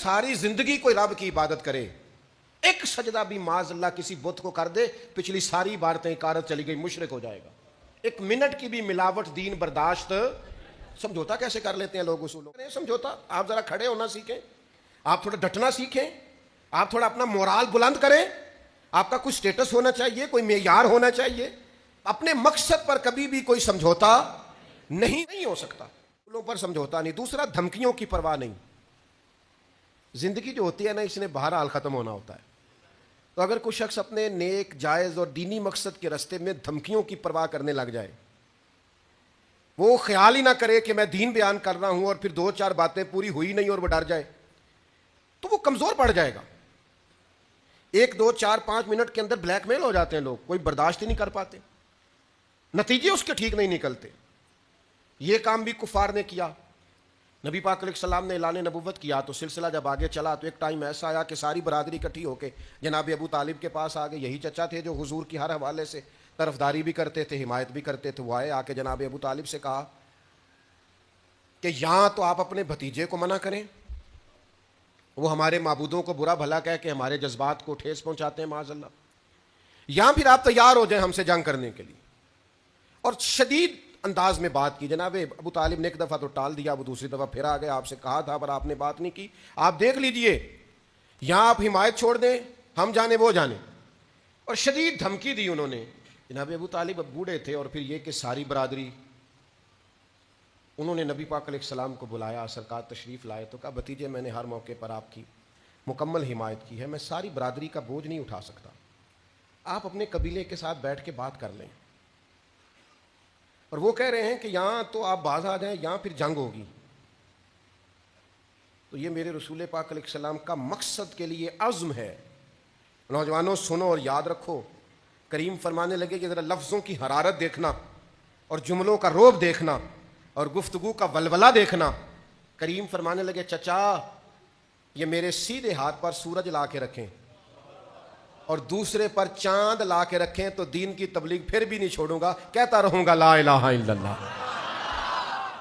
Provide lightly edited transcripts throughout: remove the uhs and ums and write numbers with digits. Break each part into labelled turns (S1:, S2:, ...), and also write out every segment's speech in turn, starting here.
S1: ساری زندگی کوئی رب کی عبادت کرے، ایک سجدہ بھی معاذ اللہ کسی بت کو کر دے، پچھلی ساری عبادتیں اکارت چلی گئی، مشرک ہو جائے گا۔ ایک منٹ کی بھی ملاوٹ دین برداشت۔ سمجھوتا کیسے کر لیتے ہیں لوگ اصولوں کا؟ سمجھوتا آپ ذرا کھڑے ہونا سیکھیں، آپ تھوڑا ڈٹنا سیکھیں، آپ تھوڑا اپنا مورال بلند کریں، آپ کا کوئی سٹیٹس ہونا چاہیے، کوئی معیار ہونا چاہیے۔ اپنے مقصد پر کبھی بھی کوئی سمجھوتا نہیں ہو سکتا، اصولوں پر سمجھوتا نہیں۔ دوسرا، دھمکیوں کی پرواہ نہیں۔ زندگی جو ہوتی ہے نا، اس نے بہرحال ختم ہونا ہوتا ہے، تو اگر کوئی شخص اپنے نیک، جائز اور دینی مقصد کے راستے میں دھمکیوں کی پرواہ کرنے لگ جائے، وہ خیال ہی نہ کرے کہ میں دین بیان کر رہا ہوں اور پھر 2-4 باتیں پوری ہوئی نہیں اور وہ ڈر جائے، تو وہ کمزور پڑ جائے گا۔ 1 2 4 5 منٹ کے اندر بلیک میل ہو جاتے ہیں لوگ، کوئی برداشت ہی نہیں کر پاتے، نتیجے اس کے ٹھیک نہیں نکلتے۔ یہ کام بھی کفار نے کیا۔ نبی پاک علیہ السلام نے اعلان نبوت کیا تو سلسلہ جب آگے چلا تو ایک ٹائم ایسا آیا کہ ساری برادری اکٹھی ہو کے جناب ابو طالب کے پاس آ گئے۔ یہی چچا تھے جو حضور کی ہر حوالے سے طرفداری بھی کرتے تھے، حمایت بھی کرتے تھے۔ وہ آئے، آ کے جناب ابو طالب سے کہا کہ یہاں تو آپ اپنے بھتیجے کو منع کریں، وہ ہمارے معبودوں کو برا بھلا کہہ کے ہمارے جذبات کو ٹھیس پہنچاتے ہیں معاذ اللہ، یہاں پھر آپ تیار ہو جائیں ہم سے جنگ کرنے کے لیے۔ اور شدید انداز میں بات کی۔ جناب ابو طالب نے ایک دفعہ تو ٹال دیا، وہ دوسری دفعہ پھر آ گئے، آپ سے کہا تھا پر آپ نے بات نہیں کی، آپ دیکھ لیجئے، یہاں آپ حمایت چھوڑ دیں، ہم جانے وہ جانے۔ اور شدید دھمکی دی انہوں نے۔ جناب ابو طالب اب بوڑھے تھے، اور پھر یہ کہ ساری برادری، انہوں نے نبی پاک علیہ السلام کو بلایا، سرکار تشریف لائے تو کہا بھتیجے میں نے ہر موقع پر آپ کی مکمل حمایت کی ہے، میں ساری برادری کا بوجھ نہیں اٹھا سکتا، آپ اپنے قبیلے کے ساتھ بیٹھ کے بات کر لیں۔ اور وہ کہہ رہے ہیں کہ یہاں تو آپ باز آ جائیں، یہاں پھر جنگ ہوگی۔ تو یہ میرے رسول پاک علیہ السلام کا مقصد کے لیے عزم ہے۔ نوجوانوں سنو اور یاد رکھو، کریم فرمانے لگے کہ ذرا لفظوں کی حرارت دیکھنا اور جملوں کا روب دیکھنا اور گفتگو کا ولولہ دیکھنا۔ کریم فرمانے لگے چچا یہ میرے سیدھے ہاتھ پر سورج لا کے رکھیں اور دوسرے پر چاند لا کے رکھیں تو دین کی تبلیغ پھر بھی نہیں چھوڑوں گا، کہتا رہوں گا لا الہ الا اللہ۔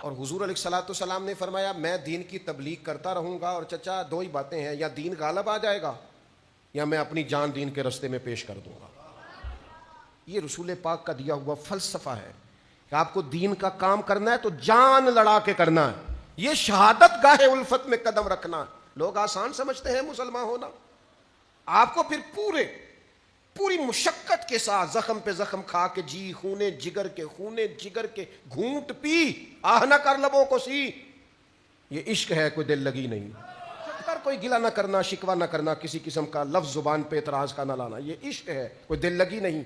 S1: اور حضور علیہ الصلوۃ والسلام نے فرمایا میں دین کی تبلیغ کرتا رہوں گا، اور چچا 2 ہی باتیں ہیں، یا دین غالب آ جائے گا یا میں اپنی جان دین کے رستے میں پیش کر دوں گا۔ یہ رسول پاک کا دیا ہوا فلسفہ ہے کہ آپ کو دین کا کام کرنا ہے تو جان لڑا کے کرنا ہے، یہ شہادت گاہ الفت میں قدم رکھنا ہے۔ لوگ آسان سمجھتے ہیں مسلمان ہونا، آپ کو پھر پوری مشقت کے ساتھ زخم پہ زخم کھا کے جی خونے جگر کے گھونٹ پی آہ نہ کر لبوں کو سی، یہ عشق ہے، کوئی دل لگی نہیں۔ کوئی گلہ نہ کرنا، شکوہ نہ کرنا، کسی قسم کا لفظ زبان پہ اعتراض کا نہ لانا، یہ عشق ہے، کوئی دل لگی نہیں۔